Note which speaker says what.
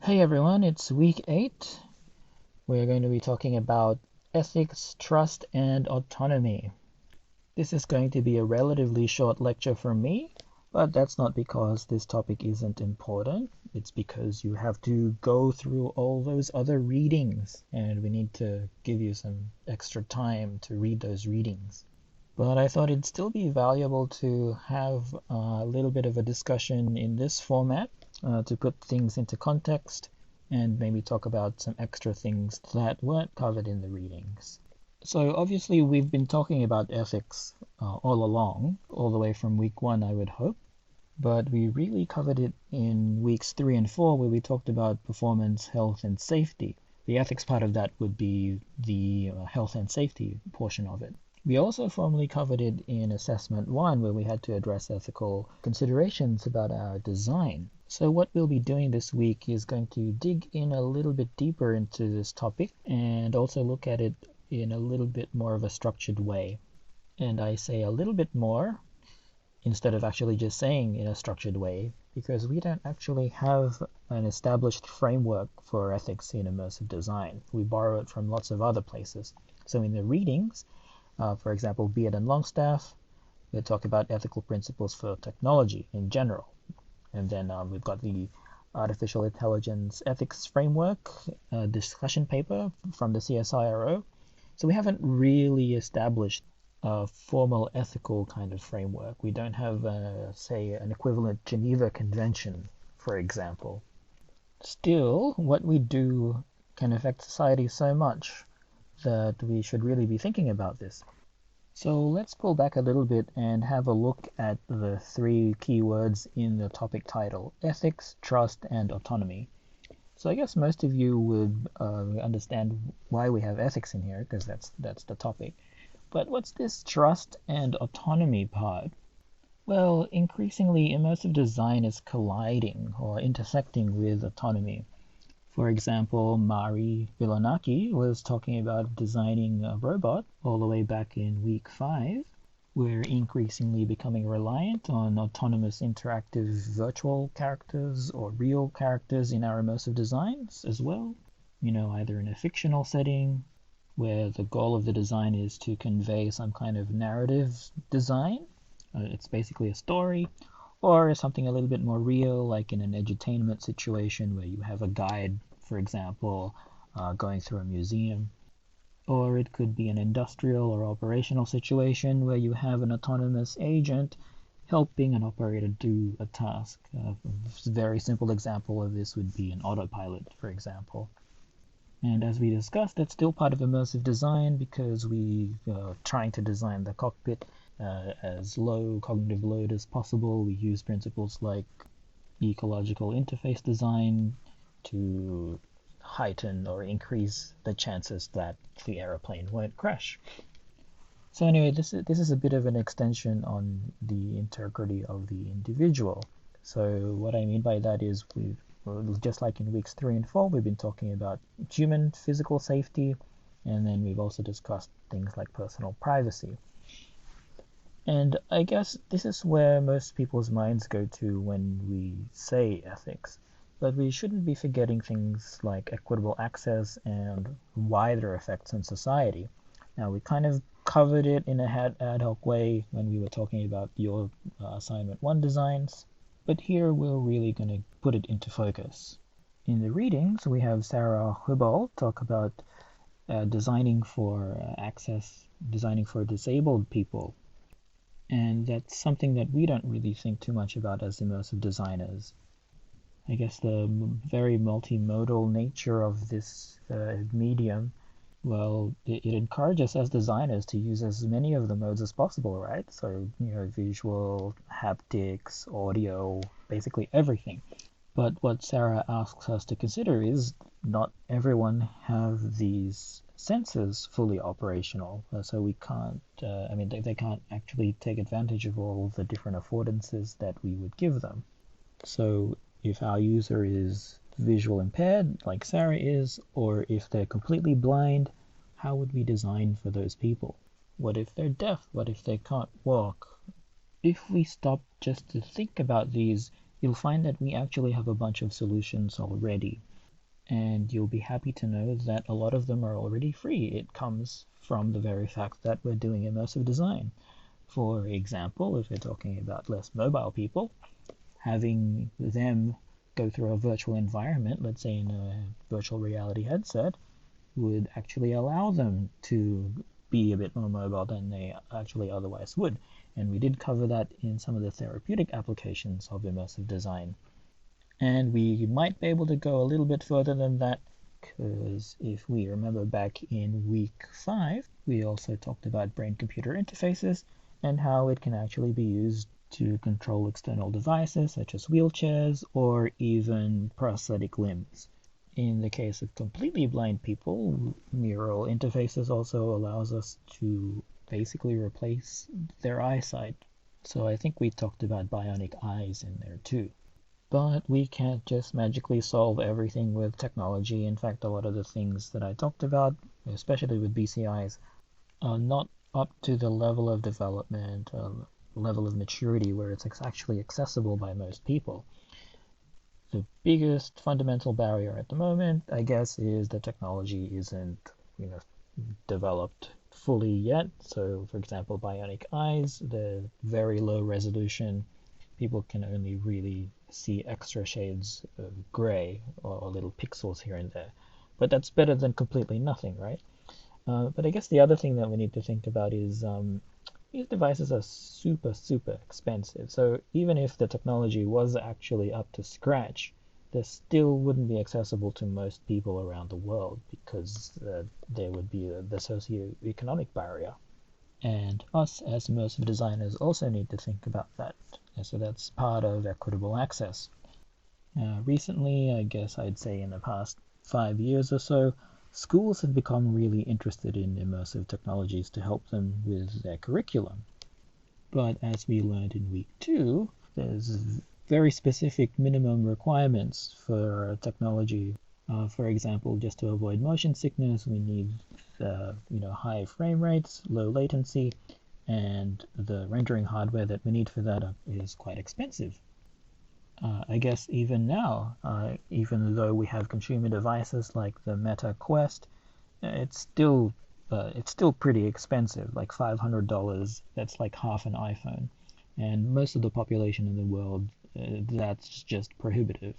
Speaker 1: Hey everyone, it's week 8. We're going to be talking about ethics, trust, and autonomy. This is going to be a relatively short lecture from me, but that's not because this topic isn't important. It's because you have to go through all those other readings, and we need to give you some extra time to read those readings. But I thought it'd still be valuable to have a little bit of a discussion in this format to put things into context and maybe talk about some extra things that weren't covered in the readings. So obviously we've been talking about ethics all along, all the way from week 1, I would hope, but we really covered it in weeks 3 and 4 where we talked about performance, health, and safety. The ethics part of that would be the health and safety portion of it. We also formally covered it in Assessment 1, where we had to address ethical considerations about our design. So what we'll be doing this week is going to dig in a little bit deeper into this topic and also look at it in a little bit more of a structured way. And I say a little bit more instead of actually just saying in a structured way, because we don't actually have an established framework for ethics in immersive design. We borrow it from lots of other places. So in the readings, for example, Beard and Longstaff, they talk about ethical principles for technology in general. And then we've got the Artificial Intelligence Ethics Framework discussion paper from the CSIRO. So we haven't really established a formal ethical kind of framework. We don't have, say, an equivalent Geneva Convention, for example. Still, what we do can affect society so much that we should really be thinking about this. So let's pull back a little bit and have a look at the 3 keywords in the topic title: ethics, trust, and autonomy. So I guess most of you would understand why we have ethics in here, because that's the topic. But what's this trust and autonomy part? Well, increasingly immersive design is colliding or intersecting with autonomy. For example, Mari Vilonaki was talking about designing a robot all the way back in week 5. We're increasingly becoming reliant on autonomous interactive virtual characters or real characters in our immersive designs as well. Either in a fictional setting where the goal of the design is to convey some kind of narrative design. It's basically a story, or something a little bit more real, like in an edutainment situation where you have a guide, for example, going through a museum. Or it could be an industrial or operational situation where you have an autonomous agent helping an operator do a task. A very simple example of this would be an autopilot, for example. And as we discussed, that's still part of immersive design because we are trying to design the cockpit as low cognitive load as possible. We use principles like ecological interface design to heighten or increase the chances that the aeroplane won't crash. So anyway, this is a bit of an extension on the integrity of the individual. So what I mean by that is just like in weeks 3 and 4, we've been talking about human physical safety, and then we've also discussed things like personal privacy. And I guess this is where most people's minds go to when we say ethics. But we shouldn't be forgetting things like equitable access and wider effects on society. Now, we kind of covered it in a ad hoc way when we were talking about your Assignment 1 designs, but here we're really going to put it into focus. In the readings, we have Sarah Hubbell talk about designing for access, designing for disabled people. And that's something that we don't really think too much about as immersive designers. I guess the very multimodal nature of this medium, well, it encourages us as designers to use as many of the modes as possible, right? So, visual, haptics, audio, basically everything. But what Sarah asks us to consider is not everyone have these senses fully operational, so we can't, they can't actually take advantage of all the different affordances that we would give them. So if our user is visual impaired, like Sarah is, or if they're completely blind, how would we design for those people? What if they're deaf? What if they can't walk? If we stop just to think about these, you'll find that we actually have a bunch of solutions already. And you'll be happy to know that a lot of them are already free. It comes from the very fact that we're doing immersive design. For example, if we're talking about less mobile people, having them go through a virtual environment, let's say in a virtual reality headset, would actually allow them to be a bit more mobile than they actually otherwise would. And we did cover that in some of the therapeutic applications of immersive design. And we might be able to go a little bit further than that, because if we remember back in week 5, we also talked about brain-computer interfaces and how it can actually be used to control external devices such as wheelchairs or even prosthetic limbs. In the case of completely blind people, neural interfaces also allows us to basically replace their eyesight. So I think we talked about bionic eyes in there too. But we can't just magically solve everything with technology. In fact, a lot of the things that I talked about, especially with BCIs, are not up to the level of development, level of maturity where it's actually accessible by most people. The biggest fundamental barrier at the moment, I guess, is the technology isn't, developed fully yet. So, for example, bionic eyes, the very low resolution, people can only really see extra shades of gray or little pixels here and there. But that's better than completely nothing, right? But I guess the other thing that we need to think about is these devices are super, super expensive. So even if the technology was actually up to scratch, this still wouldn't be accessible to most people around the world because there would be the socio-economic barrier. And us as immersive designers also need to think about that. And so that's part of equitable access. Recently, I guess I'd say in the past 5 years or so, schools have become really interested in immersive technologies to help them with their curriculum. But as we learned in week 2, there's very specific minimum requirements for technology. For example, just to avoid motion sickness, we need high frame rates, low latency, and the rendering hardware that we need for that is quite expensive. I guess even now, even though we have consumer devices like the Meta Quest, it's still pretty expensive, like $500. That's like half an iPhone, and most of the population in the world, that's just prohibitive.